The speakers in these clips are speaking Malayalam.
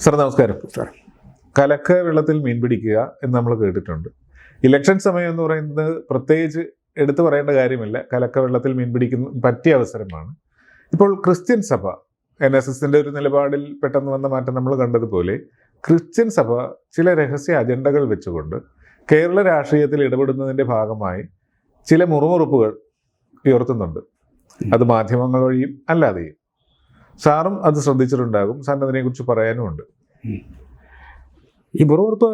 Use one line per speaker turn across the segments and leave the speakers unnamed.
സാർ നമസ്കാരം. കലക്ക വെള്ളത്തിൽ മീൻ പിടിക്കുക എന്ന് നമ്മൾ കേട്ടിട്ടുണ്ട്. ഇലക്ഷൻ സമയം എന്ന് പറയുന്നത് പ്രത്യേകിച്ച് എടുത്തു പറയേണ്ട കാര്യമില്ല. കലക്ക വെള്ളത്തിൽ മീൻ പിടിക്കുന്ന പറ്റിയ അവസരമാണ്. ഇപ്പോൾ ക്രിസ്ത്യൻ സഭ NSSന്റെ ഒരു നിലപാടിൽ പെട്ടെന്ന് വന്ന മാറ്റം നമ്മൾ കണ്ടതുപോലെ ക്രിസ്ത്യൻ സഭ ചില രഹസ്യ അജണ്ടകൾ വെച്ചുകൊണ്ട് കേരള രാഷ്ട്രീയത്തിൽ ഇടപെടുന്നതിൻ്റെ ഭാഗമായി ചില മുറുമുറുപ്പുകൾ ഉയർത്തുന്നുണ്ട്. അത് മാധ്യമങ്ങൾ വഴിയും അല്ലാതെയും. സാറും അത് ശ്രദ്ധിച്ചിട്ടുണ്ടാകും. സാറിന് അതിനെക്കുറിച്ച് പറയാനുമുണ്ട്.
ഈ മുറുമുറുപ്പ്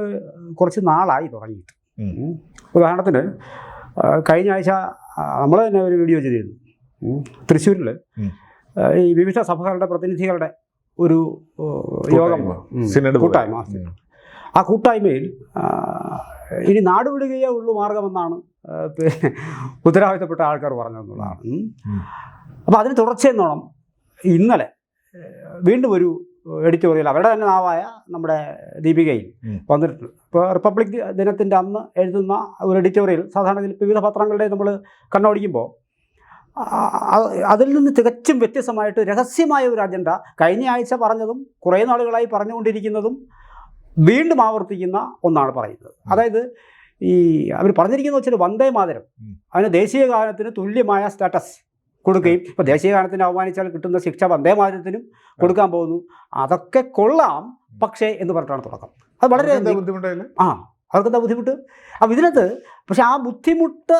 കുറച്ച് നാളായി തുടങ്ങിയിട്ട്. ഉദാഹരണത്തിന് കഴിഞ്ഞ ആഴ്ച നമ്മൾ തന്നെ ഒരു വീഡിയോ ചെയ്തിരുന്നു. തൃശ്ശൂരിൽ ഈ വിവിധ സഭകളുടെ പ്രതിനിധികളുടെ ഒരു യോഗം, കൂട്ടായ്മ. ആ കൂട്ടായ്മയിൽ ഇനി നാടുവിടുകയേ ഉള്ളൂ മാർഗമെന്നാണ് ഉത്തരവാദിത്തപ്പെട്ട ആൾക്കാർ പറഞ്ഞതെന്നുള്ളതാണ്. അപ്പോൾ അതിന് തുടർച്ചയെന്നോണം ഇന്നലെ വീണ്ടും ഒരു എഡിറ്റോറിയൽ അവരുടെ തന്നെ നാവായ നമ്മുടെ ദീപികയിൽ വന്നിട്ടുണ്ട്. ഇപ്പോൾ റിപ്പബ്ലിക് ദിനത്തിൻ്റെ അന്ന് എഴുതുന്ന ഒരു എഡിറ്റോറിയൽ സാധാരണ വിവിധ പത്രങ്ങളുടെ നമ്മൾ കണ്ണോടിക്കുമ്പോൾ അതിൽ നിന്ന് തികച്ചും വ്യത്യസ്തമായിട്ട് രഹസ്യമായ ഒരു അജണ്ട കഴിഞ്ഞ ആഴ്ച പറഞ്ഞതും കുറേ നാളുകളായി പറഞ്ഞുകൊണ്ടിരിക്കുന്നതും വീണ്ടും ആവർത്തിക്കുന്ന ഒന്നാണ് പറയുന്നത്. അതായത് ഈ അവർ പറഞ്ഞിരിക്കുന്നത് വെച്ചാൽ വന്ദേ മാതരം അതിന് ദേശീയ ഗാനത്തിന് തുല്യമായ സ്റ്റാറ്റസ് കൊടുക്കുകയും ഇപ്പോൾ ദേശീയ ഗാനത്തിന് അവമാനിച്ചാൽ കിട്ടുന്ന ശിക്ഷ വന്ദേ മാതരത്തിനും കൊടുക്കാൻ പോകുന്നു. അതൊക്കെ കൊള്ളാം, പക്ഷേ എന്ന് പറഞ്ഞിട്ടാണ് തുടക്കം. അത് വളരെ
ബുദ്ധിമുട്ടായില്ല.
അവർക്കെന്താ ബുദ്ധിമുട്ട്? അപ്പോൾ ഇതിനകത്ത് പക്ഷെ ആ ബുദ്ധിമുട്ട്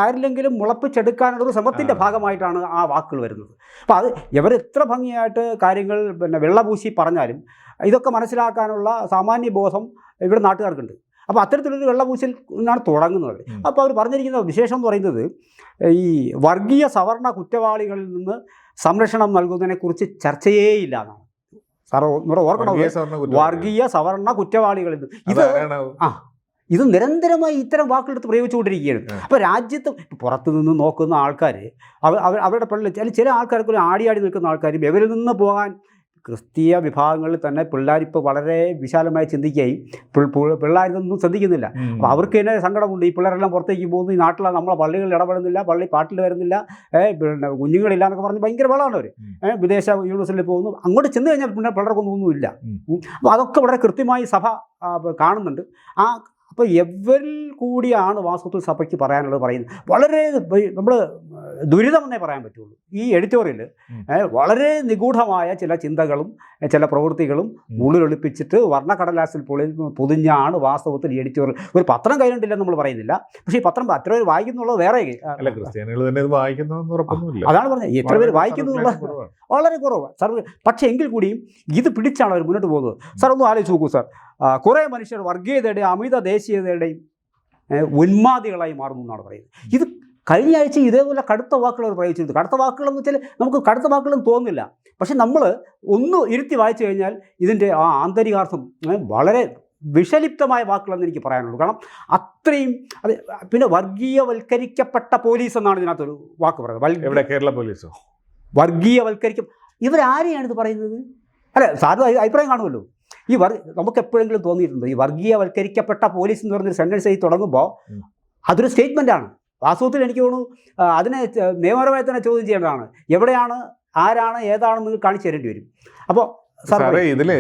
ആരിലെങ്കിലും മുളപ്പിച്ചെടുക്കാനുള്ളൊരു ശ്രമത്തിൻ്റെ ഭാഗമായിട്ടാണ് ആ വാക്കുകൾ വരുന്നത്. അപ്പോൾ അത് ഇവരെത്ര ഭംഗിയായിട്ട് കാര്യങ്ങൾ വെള്ളപൂശി പറഞ്ഞാലും ഇതൊക്കെ മനസ്സിലാക്കാനുള്ള സാമാന്യ ബോധം ഇവിടെ നാട്ടുകാർക്കുണ്ട്. അപ്പോൾ അത്തരത്തിലൊരു വെള്ളപൂശൽ നിന്നാണ് തുടങ്ങുന്നത്. അപ്പോൾ അവർ പറഞ്ഞിരിക്കുന്ന വിശേഷം എന്ന് പറയുന്നത് ഈ വർഗീയ സവർണ കുറ്റവാളികളിൽ നിന്ന് സംരക്ഷണം നൽകുന്നതിനെക്കുറിച്ച് ചർച്ചയേ ഇല്ല എന്നാണ്. സാർ ഓർക്കണം, വർഗീയ സവർണ കുറ്റവാളികളിൽ നിന്ന് ഇത് നിരന്തരമായി ഇത്തരം വാക്കുകളെടുത്ത് പ്രയോഗിച്ചുകൊണ്ടിരിക്കുകയാണ്. അപ്പോൾ രാജ്യത്ത് പുറത്തു നിന്ന് നോക്കുന്ന ആൾക്കാർ അവരുടെ പള്ളിയിൽ ചില ആൾക്കാർക്ക് ആടിയാടി നിൽക്കുന്ന ആൾക്കാരും ഇവരിൽ നിന്ന് പോകാൻ ക്രിസ്തീയ വിഭാഗങ്ങളിൽ തന്നെ പിള്ളേരിപ്പോൾ വളരെ വിശാലമായി ചിന്തിക്കുകയും പിള്ളേരിതൊന്നും ശ്രദ്ധിക്കുന്നില്ല. അപ്പോൾ അവർക്ക് തന്നെ സങ്കടമുണ്ട്. ഈ പിള്ളേരെല്ലാം പുറത്തേക്ക് പോകുന്നു, ഈ നാട്ടിൽ നമ്മളെ പള്ളികളിൽ ഇടപെടുന്നില്ല, പള്ളി പാട്ടിൽ വരുന്നില്ല, പിന്നെ കുഞ്ഞുങ്ങളില്ല എന്നൊക്കെ പറഞ്ഞ് ഭയങ്കര വളമാണ് അവർ. വിദേശ യൂണിവേഴ്സിറ്റിയിൽ പോകുന്നു, അങ്ങോട്ട് ചെന്ന് കഴിഞ്ഞാൽ പിന്നെ പിള്ളേർക്കൊന്നും ഒന്നുമില്ല. അപ്പോൾ അതൊക്കെ വളരെ കൃത്യമായി സഭ കാണുന്നുണ്ട്. അപ്പോൾ എവരിൽ കൂടിയാണ് വാസ്തവത്തിൽ സഭയ്ക്ക് പറയാനുള്ളത് പറയുന്നത്. വളരെ നമ്മൾ ദുരിതമെന്നേ പറയാൻ പറ്റുള്ളൂ. ഈ എഡിറ്റോറിയൽ വളരെ നിഗൂഢമായ ചില ചിന്തകളും ചില പ്രവൃത്തികളും ഉള്ളിലൊളിപ്പിച്ചിട്ട് വർണ്ണക്കടലാസിൽ പൊതിഞ്ഞാണ് വാസ്തവത്തിൽ ഈ എഡിറ്റോറിയൽ. ഒരു പത്രം കയ്യിലുണ്ടില്ലെന്ന് നമ്മൾ പറയുന്നില്ല, പക്ഷേ ഈ പത്രം എത്ര പേര് വായിക്കുന്നുള്ളത് വേറെ. അതാണ് പറഞ്ഞത്, എത്ര പേര് വായിക്കുന്നുള്ള വളരെ കുറവ് സാർ. പക്ഷേ എങ്കിൽ കൂടിയും ഇത് പിടിച്ചാണ് അവർ മുന്നോട്ട് പോകുന്നത്. സാർ ഒന്ന് ആലോചിച്ച് നോക്കൂ സാർ, കുറേ മനുഷ്യർ വർഗീയതയുടെയും അമിത ദേശീയതയുടെയും ഉന്മാദികളായി മാറുന്നു എന്നാണ് പറയുന്നത്. ഇത് കഴിഞ്ഞ ആഴ്ച ഇതേപോലെ കടുത്ത വാക്കുകൾ അവർ പ്രയോഗിച്ചിരുന്നു. കടുത്ത വാക്കുകളെന്ന് വെച്ചാൽ നമുക്ക് കടുത്ത വാക്കുകളൊന്നും തോന്നില്ല, പക്ഷെ നമ്മൾ ഒന്ന് ഇരുത്തി വായിച്ചു കഴിഞ്ഞാൽ ഇതിൻ്റെ ആ ആന്തരികാർത്ഥം വളരെ വിഷലിപ്തമായ വാക്കുകളെന്ന് എനിക്ക് പറയാനുള്ളൂ. കാരണം അത്രയും അത്. പിന്നെ വർഗീയവൽക്കരിക്കപ്പെട്ട പോലീസ് എന്നാണ് ഇതിനകത്തൊരു വാക്ക് പറയുന്നത്.
കേരള പോലീസോ
വർഗീയവൽക്കരിക്കും. ഇവരാരെയാണ് ഇത് പറയുന്നത്? അല്ല, സാറ് അഭിപ്രായം കാണുമല്ലോ. നമുക്ക് എപ്പോഴെങ്കിലും തോന്നിയിട്ടുണ്ട് ഈ വർഗീയവൽക്കരിക്കപ്പെട്ട പോലീസ് എന്ന് പറഞ്ഞൊരു സെൻറ്റൻസ് ആയി തുടങ്ങുമ്പോൾ അതൊരു സ്റ്റേറ്റ്മെൻറ്റാണ്. വാസ്തവത്തിൽ എനിക്ക് തോന്നുന്നു അതിനെ നിയമപരമായി തന്നെ ചോദ്യം ചെയ്യേണ്ടതാണ്. എവിടെയാണ്, ആരാണ്, ഏതാണെന്ന് കാണിച്ചു തരേണ്ടി വരും. അപ്പോൾ
സാറേ, ഇതില്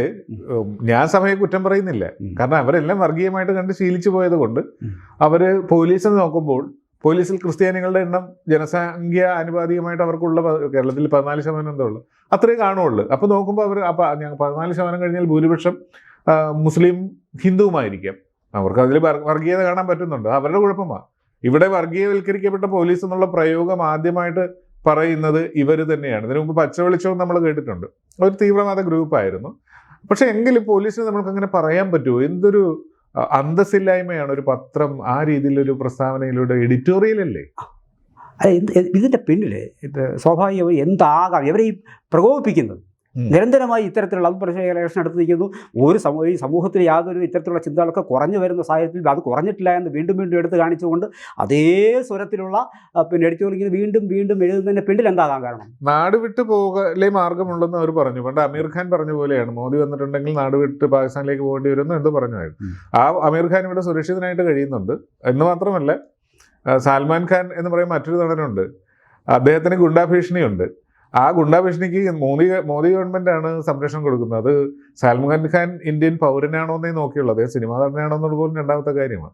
ഞാൻ സഭയെ കുറ്റം പറയുന്നില്ല. കാരണം അവരെല്ലാം വർഗീയമായിട്ട് കണ്ട് ശീലിച്ചു പോയത് കൊണ്ട് അവര് പോലീസിൽ നോക്കുമ്പോൾ പോലീസിൽ ക്രിസ്ത്യാനികളുടെ എണ്ണം ജനസംഖ്യ ആനുപാതികമായിട്ട് അവർക്കുള്ള കേരളത്തിൽ 14% എന്തോ ഉള്ളു, അത്രേ കാണുള്ളൂ. അപ്പോൾ നോക്കുമ്പോൾ അവർ 14% കഴിഞ്ഞാൽ ഭൂരിപക്ഷം മുസ്ലിം ഹിന്ദുവുമായിരിക്കാം. അവർക്ക് അതിൽ വർഗീയത കാണാൻ പറ്റുന്നുണ്ട്. അവരുടെ കുഴപ്പമാണ്. ഇവിടെ വർഗീയവൽക്കരിക്കപ്പെട്ട പോലീസ് എന്നുള്ള പ്രയോഗം ആദ്യമായിട്ട് പറയുന്നത് ഇവർ തന്നെയാണ്. ഇതിനു മുമ്പ് പച്ചവെളിച്ചവും നമ്മൾ കേട്ടിട്ടുണ്ട്. ഒരു തീവ്രവാദ ഗ്രൂപ്പായിരുന്നു. പക്ഷെ എങ്കിലും പോലീസിന് നമ്മൾക്ക് അങ്ങനെ പറയാൻ പറ്റുമോ? എന്തൊരു അന്തസ്സില്ലായ്മയാണ് ഒരു പത്രം ആ രീതിയിലൊരു പ്രസ്താവനയിലൂടെ. എഡിറ്റോറിയലല്ലേ
ഇതിൻ്റെ പിന്നിൽ സ്വാഭാവികമായി എന്താകാം ഇവരെ ഈ പ്രകോപിപ്പിക്കുന്നത്? നിരന്തരമായി ഇത്തരത്തിലുള്ള ഇലക്ഷൻ എടുത്ത് നിൽക്കുന്നു. ഈ സമൂഹത്തിൽ യാതൊരു ഇത്തരത്തിലുള്ള ചിന്തകളൊക്കെ കുറഞ്ഞു വരുന്ന സാഹചര്യത്തിൽ അത് കുറഞ്ഞിട്ടില്ല എന്ന് വീണ്ടും എടുത്ത് കാണിച്ചുകൊണ്ട് അതേ സ്വരത്തിലുള്ള പിന്നെ എഡിറ്റോറിയൽ വീണ്ടും എഴുതുന്നതിൻ്റെ പിന്നിൽ എന്താകാൻ കാരണം?
നാട് വിട്ട് പോകലേ മാർഗമുള്ളെന്ന് അവർ പറഞ്ഞു. പണ്ട് അമീർ ഖാൻ പറഞ്ഞ പോലെയാണ്, മോദി വന്നിട്ടുണ്ടെങ്കിൽ നാട് വിട്ട് പാകിസ്ഥാനിലേക്ക് പോകേണ്ടി വരുമെന്ന് എന്തോ പറഞ്ഞായിരുന്നു. ആ അമീർ ഖാൻ ഇവിടെ സുരക്ഷിതനായിട്ട് കഴിയുന്നുണ്ട് എന്ന് മാത്രമല്ല, സൽമാൻ ഖാൻ എന്ന് പറയുന്ന മറ്റൊരു നടനുണ്ട്, അദ്ദേഹത്തിന് ഗുണ്ടാഭീഷണിയുണ്ട്. ആ ഗുണ്ടാഭീഷണിക്ക് മോദി ഗവൺമെൻറ്റാണ് സംരക്ഷണം കൊടുക്കുന്നത്. അത് സൽമാൻ ഖാൻ ഇന്ത്യൻ പൗരനാണോ എന്നേ നോക്കിയുള്ളൂ, അദ്ദേഹം സിനിമാ നടനാണോ എന്നുള്ളത് പോലും രണ്ടാമത്തെ കാര്യമാണ്.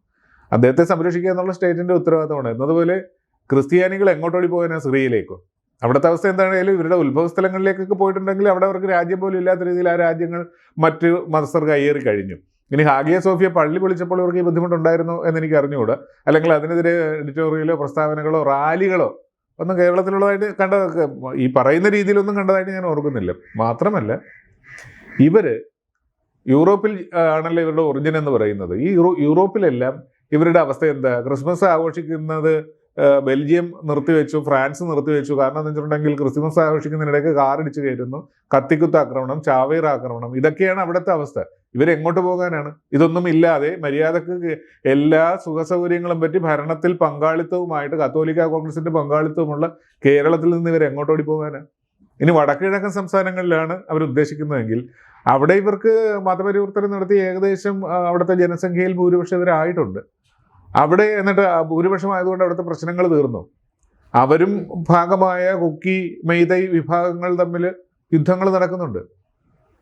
അദ്ദേഹത്തെ സംരക്ഷിക്കുക എന്നുള്ള സ്റ്റേറ്റിൻ്റെ ഉത്തരവാദിത്തമാണ്. എന്നതുപോലെ ക്രിസ്ത്യാനികൾ എങ്ങോട്ടോടി പോകാനാണ്? സിറിയയിലേക്കോ? അവിടുത്തെ അവസ്ഥ എന്താണെങ്കിലും ഇവരുടെ ഉത്ഭവസ്ഥലങ്ങളിലേക്കൊക്കെ പോയിട്ടുണ്ടെങ്കിൽ അവിടെ അവർക്ക് രാജ്യം പോലും ഇല്ലാത്ത രീതിയിൽ ആ രാജ്യങ്ങൾ മറ്റ് മതസ്ഥർ കയ്യേറി കഴിഞ്ഞു. ഇനി ഹാഗിയ സോഫിയ പള്ളി പൊളിച്ചപ്പോൾ ഇവർക്ക് ഈ ബുദ്ധിമുട്ടുണ്ടായിരുന്നോ എന്നെനിക്ക് അറിഞ്ഞുകൂടാ. അല്ലെങ്കിൽ അതിനെതിരെ എഡിറ്റോറിയലോ പ്രസ്താവനകളോ റാലികളോ ഒന്നും കേരളത്തിലുള്ളതായിട്ട് ഈ പറയുന്ന രീതിയിലൊന്നും കണ്ടതായിട്ട് ഞാൻ ഓർക്കുന്നില്ല. മാത്രമല്ല ഇവർ യൂറോപ്പിൽ ആണല്ലോ ഇവരുടെ ഒറിജിൻ എന്ന് പറയുന്നത്. ഈ യൂറോപ്പിലെല്ലാം ഇവരുടെ അവസ്ഥ എന്താ? ക്രിസ്മസ് ആഘോഷിക്കുന്നത് ബെൽജിയം നിർത്തിവെച്ചു, ഫ്രാൻസ് നിർത്തിവെച്ചു. കാരണം എന്ന് വെച്ചിട്ടുണ്ടെങ്കിൽ ക്രിസ്മസ് ആഘോഷിക്കുന്നതിനിടയ്ക്ക് കാറിടിച്ച് കയറ്റുന്നു, കത്തിക്കുത്ത് ആക്രമണം, ചാവേർ ആക്രമണം, ഇതൊക്കെയാണ് അവിടുത്തെ അവസ്ഥ. ഇവരെങ്ങോട്ട് പോകാനാണ്? ഇതൊന്നും ഇല്ലാതെ മര്യാദക്ക് എല്ലാ സുഖസൗകര്യങ്ങളും പറ്റി ഭരണത്തിൽ പങ്കാളിത്തവുമായിട്ട് കത്തോലിക്ക കോൺഗ്രസിന്റെ പങ്കാളിത്തവുമുള്ള കേരളത്തിൽ നിന്ന് ഇവരെങ്ങോട്ടോടി പോകാനാണ്? ഇനി വടക്കുകിഴക്കൻ സംസ്ഥാനങ്ങളിലാണ് അവർ ഉദ്ദേശിക്കുന്നതെങ്കിൽ അവിടെ ഇവർക്ക് മതപരിവർത്തനം നടത്തി ഏകദേശം അവിടുത്തെ ജനസംഖ്യയിൽ ഭൂരിപക്ഷം ഇവരായിട്ടുണ്ട്. അവിടെ എന്നിട്ട് ഭൂരിപക്ഷം ആയതുകൊണ്ട് അവിടുത്തെ പ്രശ്നങ്ങൾ തീർന്നു. അവരും ഭാഗമായ കുക്കി മെയ്തൈ വിഭാഗങ്ങൾ തമ്മിൽ യുദ്ധങ്ങൾ നടക്കുന്നുണ്ട്,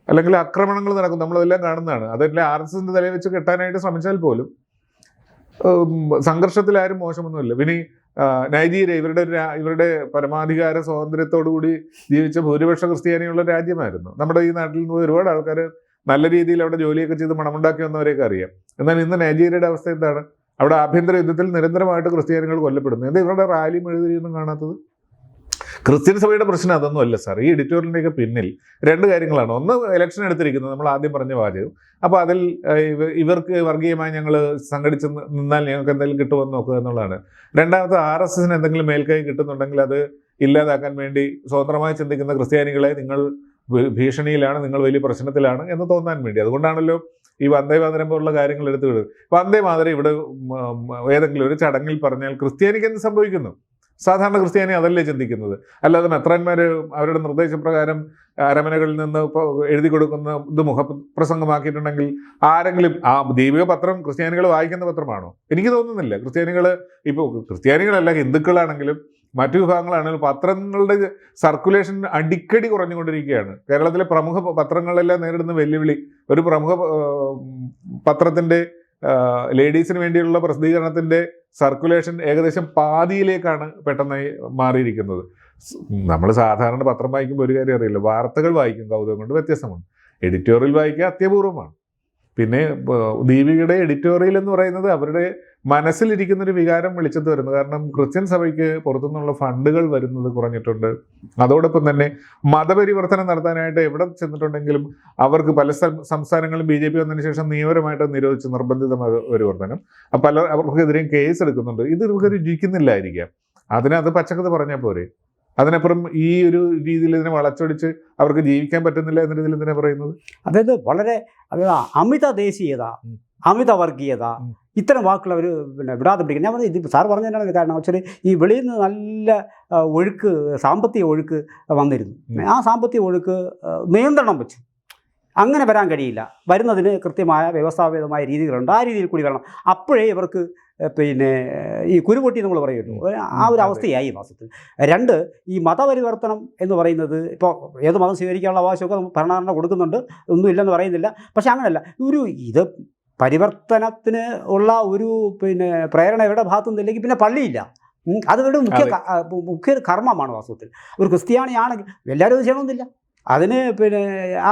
അല്ലെങ്കിൽ ആക്രമണങ്ങൾ നടക്കും. നമ്മളതെല്ലാം കാണുന്നതാണ്. അതെല്ലാം RSSന്റെ തലയിൽ വെച്ച് കെട്ടാനായിട്ട് ശ്രമിച്ചാൽ പോലും സംഘർഷത്തിലാരും മോശമൊന്നുമില്ല. പിന്നെ നൈജീരിയ ഇവരുടെ പരമാധികാര സ്വാതന്ത്ര്യത്തോടുകൂടി ജീവിച്ച ഭൂരിപക്ഷ ക്രിസ്ത്യാനിയുള്ള രാജ്യമായിരുന്നു. നമ്മുടെ ഈ നാട്ടിൽ നിന്ന് ഒരുപാട് ആൾക്കാർ നല്ല രീതിയിൽ അവിടെ ജോലിയൊക്കെ ചെയ്ത് മണമുണ്ടാക്കി വന്നവരെയൊക്കെ അറിയാം. എന്നാൽ ഇന്ന് നൈജീരിയയുടെ അവസ്ഥ എന്താണ്? അവിടെ ആഭ്യന്തര യുദ്ധത്തിൽ നിരന്തരമായിട്ട് ക്രിസ്ത്യാനികൾ കൊല്ലപ്പെടുന്നു. എന്താ ഇവരുടെ റാലിയും എഴുതിയൊന്നും കാണാത്തത്? ക്രിസ്ത്യൻ സഭയുടെ പ്രശ്നം അതൊന്നും അല്ല സാർ. ഈ എഡിറ്റോറിയലിൻ്റെയൊക്കെ പിന്നിൽ രണ്ട് കാര്യങ്ങളാണ്. ഒന്ന്, ഇലക്ഷൻ എടുത്തിരിക്കുന്നത്, നമ്മൾ ആദ്യം പറഞ്ഞ വാചകം. അപ്പോൾ അതിൽ ഇവർക്ക് വർഗീയമായി ഞങ്ങൾ സംഘടിച്ച് നിന്നാൽ ഞങ്ങൾക്ക് എന്തെങ്കിലും കിട്ടുമെന്ന് നോക്കുക എന്നുള്ളതാണ്. രണ്ടാമത്, RSSന് എന്തെങ്കിലും മേൽക്കൈ കിട്ടുന്നുണ്ടെങ്കിൽ അത് ഇല്ലാതാക്കാൻ വേണ്ടി സ്വതന്ത്രമായി ചിന്തിക്കുന്ന ക്രിസ്ത്യാനികളെ നിങ്ങൾ ഭീഷണിയിലാണ്, നിങ്ങൾ വലിയ പ്രശ്നത്തിലാണ് എന്ന് തോന്നാൻ വേണ്ടി. അതുകൊണ്ടാണല്ലോ ഈ വന്ദേ മാതരം പോലുള്ള കാര്യങ്ങൾ എടുത്തു വിടുന്നത്. വന്ദേ മാതരം ഇവിടെ ഏതെങ്കിലും ഒരു ചടങ്ങിൽ പറഞ്ഞാൽ ക്രിസ്ത്യാനിക്ക് എന്ത് സംഭവിക്കുന്നു? സാധാരണ ക്രിസ്ത്യാനി അതല്ലേ ചിന്തിക്കുന്നത്. അല്ലാതെ മെത്രാന്മാർ അവരുടെ നിർദ്ദേശപ്രകാരം അരമനകളിൽ നിന്ന് എഴുതി കൊടുക്കുന്ന ഇത് മുഖപ്രസംഗമാക്കിയിട്ടുണ്ടെങ്കിൽ ആരെങ്കിലും ആ ദീപിക പത്രം ക്രിസ്ത്യാനികൾ വായിക്കുന്ന പത്രമാണോ? എനിക്ക് തോന്നുന്നില്ല. ഇപ്പോൾ ക്രിസ്ത്യാനികളല്ല, ഹിന്ദുക്കളാണെങ്കിലും മറ്റു വിഭാഗങ്ങളാണെങ്കിലും പത്രങ്ങളുടെ സർക്കുലേഷൻ അടിക്കടി കുറഞ്ഞുകൊണ്ടിരിക്കുകയാണ്. കേരളത്തിലെ പ്രമുഖ പത്രങ്ങളെല്ലാം നേരിടുന്ന വെല്ലുവിളി, ഒരു പ്രമുഖ പത്രത്തിൻ്റെ ലേഡീസിന് വേണ്ടിയുള്ള പ്രസിദ്ധീകരണത്തിൻ്റെ സർക്കുലേഷൻ ഏകദേശം പാതിയിലേക്കാണ് പെട്ടെന്നായി മാറിയിരിക്കുന്നത്. നമ്മൾ സാധാരണ പത്രം വായിക്കുമ്പോൾ ഒരു കാര്യം അറിയില്ല, വാർത്തകൾ വായിക്കും കൗതുകം കൊണ്ട് വ്യത്യസ്തമാണ്, എഡിറ്റോറിയൽ വായിക്കുക അത്യപൂർവമാണ്. പിന്നെ ദീപികയുടെ എഡിറ്റോറിയൽ എന്ന് പറയുന്നത് അവരുടെ മനസ്സിലിരിക്കുന്നൊരു വികാരം വെളിച്ചത്ത് വരുന്നത്. കാരണം ക്രിസ്ത്യൻ സഭയ്ക്ക് പുറത്തുനിന്നുള്ള ഫണ്ടുകൾ വരുന്നത് കുറഞ്ഞിട്ടുണ്ട്. അതോടൊപ്പം തന്നെ മതപരിവർത്തനം നടത്താനായിട്ട് എവിടെ ചെന്നിട്ടുണ്ടെങ്കിലും അവർക്ക് പല സംസ്ഥാനങ്ങളും BJP വന്നതിന് ശേഷം നിയമപരമായിട്ട് നിരോധിച്ച് നിർബന്ധിത മതപരിവർത്തനം അവർക്കെതിരെയും കേസ് എടുക്കുന്നുണ്ട്. ഇത് ഇവർക്ക് രുചിക്കുന്നില്ലായിരിക്കാം. അതിനകത്ത് പച്ചക്കത്ത് പറഞ്ഞാൽ പോരെ. അതിനപ്പുറം ഈ ഒരു രീതിയിൽ ഇതിനെ വളച്ചൊടിച്ച് അവർക്ക് ജീവിക്കാൻ പറ്റുന്നില്ല എന്ന രീതിയിൽ എന്തിനാ പറയുന്നത്?
അതായത് വളരെ അമിത ദേശീയത, അമിത വർഗീയത, ഇത്തരം വാക്കുകൾ അവർ വിടാതെ പിടിക്കുന്നത്. ഞാൻ പറഞ്ഞത് ഇത് സാർ പറഞ്ഞതിനാണ് കാരണം. ആക്ച്വലി ഈ വെളിയിൽ നിന്ന് നല്ല ഒഴുക്ക്, സാമ്പത്തിക ഒഴുക്ക് വന്നിരുന്നു. ആ സാമ്പത്തിക ഒഴുക്ക് നിയന്ത്രണം വെച്ചു. അങ്ങനെ വരാൻ കഴിയില്ല. വരുന്നതിന് കൃത്യമായ വ്യവസ്ഥാപിതമായ രീതികളുണ്ട്. ആ രീതിയിൽ കൂടി വരണം. അപ്പോഴേ ഇവർക്ക് ഈ കുരുപൊട്ടി നമ്മൾ പറയുമല്ലോ, ആ ഒരു അവസ്ഥയായി വാസ്തവത്തിൽ. രണ്ട്, ഈ മതപരിവർത്തനം എന്ന് പറയുന്നത് ഇപ്പോൾ ഏത് മതം സ്വീകരിക്കാനുള്ള അവകാശമൊക്കെ ഭരണഘടന കൊടുക്കുന്നുണ്ട്, ഒന്നും ഇല്ലെന്ന് പറയുന്നില്ല. പക്ഷെ അങ്ങനെയല്ല, ഇത് പരിവർത്തനത്തിന് ഉള്ള ഒരു പ്രേരണ ഇവരുടെ ഭാഗത്തു നിന്നില്ലെങ്കിൽ പിന്നെ പള്ളിയില്ല. അതിവരുടെ മുഖ്യ കർമ്മമാണ് വാസ്തവത്തിൽ. ഒരു ക്രിസ്ത്യാനിയാണെങ്കിൽ എല്ലാവരും ഇത് ചെയ്യണമെന്നില്ല. അതിന് ആ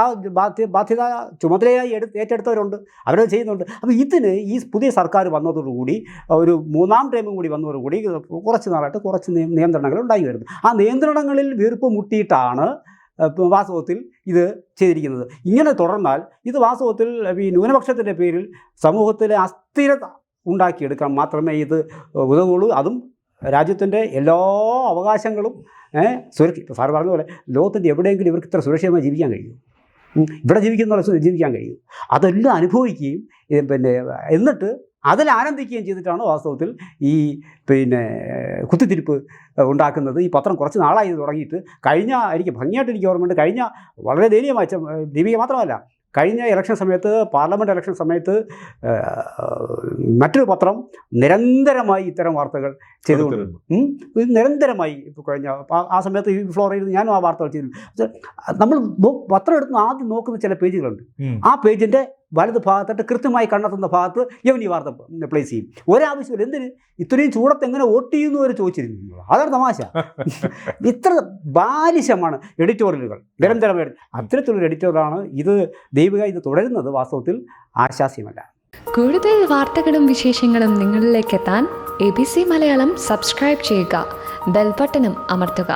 ബാധ്യത ചുമതലയായി ഏറ്റെടുത്തവരുണ്ട്, അവരത് ചെയ്യുന്നുണ്ട്. അപ്പോൾ ഇതിന് ഈ പുതിയ സർക്കാർ വന്നതോടുകൂടി, ഒരു മൂന്നാം ടൈമും കൂടി വന്നതോടുകൂടി കുറച്ച് നാളായിട്ട് കുറച്ച് നിയന്ത്രണങ്ങൾ ഉണ്ടായി വരുന്നു. ആ നിയന്ത്രണങ്ങളിൽ വീർപ്പ് മുട്ടിയിട്ടാണ് വാസ്തവത്തിൽ ഇത് ചെയ്തിരിക്കുന്നത്. ഇങ്ങനെ തുടർന്നാൽ ഇത് വാസ്തവത്തിൽ ഈ ന്യൂനപക്ഷത്തിൻ്റെ പേരിൽ സമൂഹത്തിലെ അസ്ഥിരത ഉണ്ടാക്കിയെടുക്കാൻ മാത്രമേ ഇത് ഉതകുള്ളൂ. അതും രാജ്യത്തിൻ്റെ എല്ലാ അവകാശങ്ങളും ഇപ്പോൾ സാറ് പറഞ്ഞ പോലെ ലോകത്തിൻ്റെ എവിടെയെങ്കിലും ഇവർക്ക് ഇത്ര സുരക്ഷിതമായി ജീവിക്കാൻ കഴിയും? ഇവിടെ ജീവിക്കാൻ കഴിയും. അതെല്ലാം അനുഭവിക്കുകയും എന്നിട്ട് അതിൽ ആനന്ദിക്കുകയും ചെയ്തിട്ടാണ് വാസ്തവത്തിൽ ഈ കുത്തിത്തിരിപ്പ് ഉണ്ടാക്കുന്നത്. ഈ പത്രം കുറച്ച് നാളായി തുടങ്ങിയിട്ട്. എനിക്ക് ഭംഗിയായിട്ട് എനിക്ക് ഓർമ്മയുണ്ട്, കഴിഞ്ഞ വളരെ ദയനീയമായ ദീപിക മാത്രമല്ല, കഴിഞ്ഞ ഇലക്ഷൻ സമയത്ത്, പാർലമെൻറ്റ് ഇലക്ഷൻ സമയത്ത് മറ്റൊരു പത്രം നിരന്തരമായി ഇത്തരം വാർത്തകൾ ചെയ്തുകൊണ്ടിരുന്നു. നിരന്തരമായി ഇപ്പോൾ കഴിഞ്ഞ ആ സമയത്ത് ഈ ഫ്ലോറിൽ ഞാനും ആ വാർത്തകൾ ചെയ്തിരുന്നു. നമ്മൾ പത്രം എടുത്ത് ആദ്യം നോക്കുന്ന ചില പേജുകളുണ്ട്. ആ പേജിൻ്റെ വലത് ഭാഗത്തായിട്ട് കൃത്യമായി കണ്ടെത്തുന്ന ഭാഗത്ത് ഇവൻ ഈ വാർത്ത പ്ലേസ് ചെയ്യും. ഒരാവശ്യമില്ല. എന്തിന് ഇത്രയും ചൂടത്ത് എങ്ങനെ വോട്ട് ചെയ്യുന്നു വരെ ചോദിച്ചിരുന്നു. അതാണ് തമാശ. ഇത്ര ബാലിശമാണ് എഡിറ്റോറിയലുകൾ നിരന്തരമായിട്ട്. അത്തരത്തിലൊരു എഡിറ്റോറിയലാണ് ഇത്. ദൈവിക ഇത് തുടരുന്നത് വാസ്തവത്തിൽ ആശാസ്യമല്ല.
കൂടുതൽ വാർത്തകളും വിശേഷങ്ങളും നിങ്ങളിലേക്ക് എത്താൻ ABC മലയാളം സബ്സ്ക്രൈബ് ചെയ്യുക, ബെൽബട്ടനും അമർത്തുക.